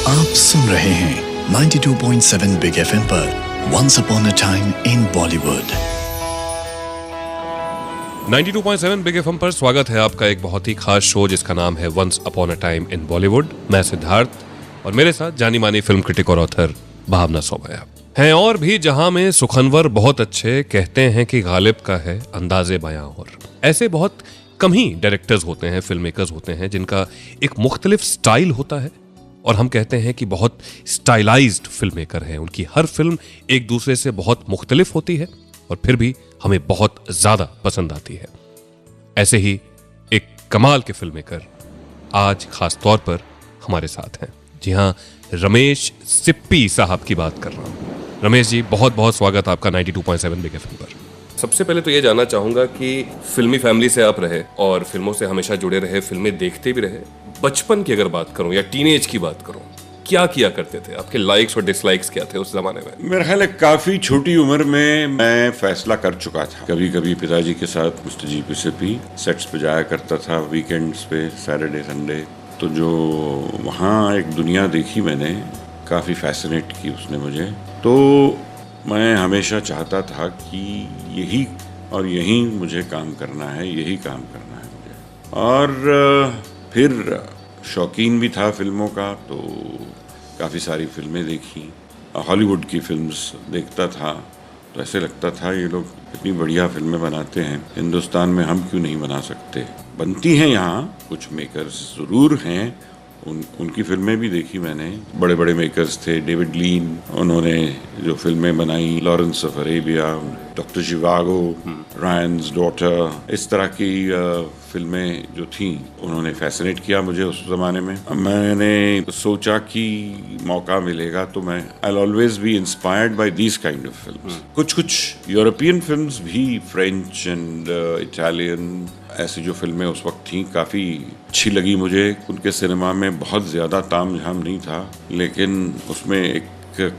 आप सुन रहे हैं 92.7 बिग एफएम पर once upon a time in Bollywood. 92.7 Big FM पर स्वागत है आपका एक बहुत ही खास शो जिसका नाम है once upon a time in Bollywood. मैं सिद्धार्थ और मेरे साथ जानी मानी फिल्म क्रिटिक और ऑथर भावना सोमैया हैं। और भी जहां में सुखनवर बहुत अच्छे कहते हैं कि गालिब का है अंदाजे बयां। और ऐसे बहुत कम ही डायरेक्टर्स होते हैं, फिल्म मेकर्स होते हैं जिनका एक मुख्तलिफ स्टाइल होता है और हम कहते हैं कि बहुत स्टाइलाइज्ड फिल्म मेकर हैं। उनकी हर फिल्म एक दूसरे से बहुत मुख्तलिफ होती है और फिर भी हमें बहुत ज्यादा पसंद आती है। ऐसे ही एक कमाल के फिल्म मेकर आज खास तौर पर हमारे साथ हैं। जी हाँ, रमेश सिप्पी साहब की बात कर रहा हूं। रमेश जी, बहुत बहुत स्वागत आपका 92.7 बिग एफएम पर। सबसे पहले तो ये जानना चाहूंगा कि फिल्मी फैमिली से आप रहे और फिल्मों से हमेशा जुड़े रहे, फिल्में देखते भी रहे। बचपन की अगर बात करूं या टीनेज की बात करूं, क्या किया करते थे? आपके लाइक्स और डिसलाइक्स क्या थे उस जमाने में? मेरा ख्याल है काफी छोटी उम्र में मैं फैसला कर चुका था। कभी कभी पिताजी के साथ मिस्टर जी पी सेट्स पे जाया करता था, वीकेंड्स पे, सैटरडे संडे। तो जो वहाँ एक दुनिया देखी मैंने, काफ़ी फैसिनेट की उसने मुझे। तो मैं हमेशा चाहता था कि यही और यहीं मुझे काम करना है, यही काम करना है मुझे। और फिर शौकीन भी था फिल्मों का, तो काफ़ी सारी फिल्में देखी। हॉलीवुड की फिल्म्स देखता था तो ऐसे लगता था ये लोग इतनी बढ़िया फिल्में बनाते हैं, हिंदुस्तान में हम क्यों नहीं बना सकते। बनती हैं यहाँ, कुछ मेकर्स ज़रूर हैं, उनकी फिल्में भी देखी मैंने। बड़े बड़े मेकर्स थे, डेविड लीन, उन्होंने जो फिल्में बनाई, Lawrence of Arabia, doctor Zhivago, Ryan's daughter, इस तरह की फिल्में जो थी उन्होंने फैसिनेट किया मुझे उस ज़माने में। मैंने सोचा कि मौका मिलेगा तो मैं I will always be inspired by these kind of films. कुछ यूरोपियन फिल्म्स भी, फ्रेंच एंड इटालियन, ऐसी जो फिल्में उस वक्त थी काफ़ी अच्छी लगी मुझे। उनके सिनेमा में बहुत ज़्यादा ताम झाम नहीं था, लेकिन उसमें एक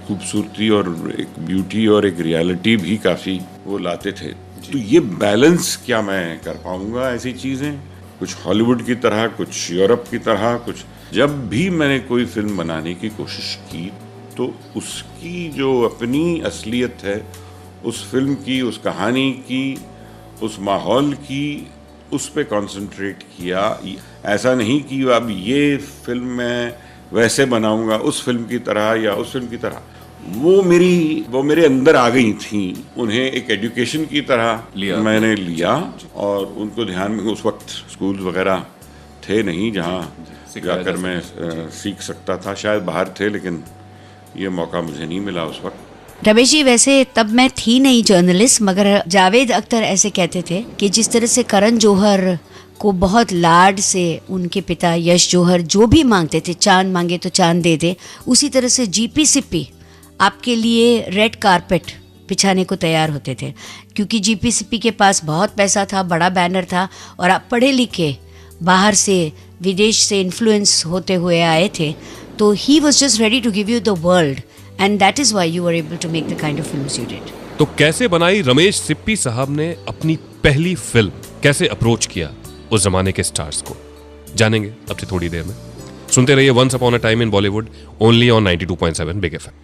खूबसूरती और एक ब्यूटी और एक रियलिटी भी काफ़ी वो लाते थे। तो ये बैलेंस क्या मैं कर पाऊंगा? ऐसी चीज़ें कुछ हॉलीवुड की तरह, कुछ यूरोप की तरह, कुछ। जब भी मैंने कोई फिल्म बनाने की कोशिश की तो उसकी जो अपनी असलियत है, उस फिल्म की, उस कहानी की, उस माहौल की, उस पे कंसंट्रेट किया। ऐसा नहीं कि अब ये फिल्म मैं वैसे बनाऊंगा उस फिल्म की तरह या उस फिल्म की तरह। वो मेरे अंदर आ गई थी। उन्हें एक एजुकेशन की तरह मैंने लिया और उनको ध्यान में, उस वक्त स्कूल वगैरह थे नहीं जहाँ जाकर मैं सीख सकता था। शायद बाहर थे, लेकिन ये मौका मुझे नहीं मिला उस वक्त। रमेश जी, वैसे तब मैं थी नहीं जर्नलिस्ट, मगर जावेद अख्तर ऐसे कहते थे कि जिस तरह से करण जौहर को बहुत लाड से उनके पिता यश जौहर जो भी मांगते थे, चांद मांगे तो चांद दे दे, उसी तरह से जीपी सिप्पी आपके लिए रेड कारपेट बिछाने को तैयार होते थे। क्योंकि जीपी सिप्पी के पास बहुत पैसा था, बड़ा बैनर था और आप पढ़े लिखे, बाहर से, विदेश से इन्फ्लुएंस होते हुए आए थे। तो ही was just ready to give you the world and that is why you were able to make the kind of films you did. तो कैसे बनाई रमेश सिप्पी साहब ने अपनी पहली फिल्म? कैसे अप्रोच किया उस जमाने के स्टार्स को? जानेंगे अब से थोड़ी देर में। सुनते रहिए once upon a time in Bollywood, only on 92.7 Big FM.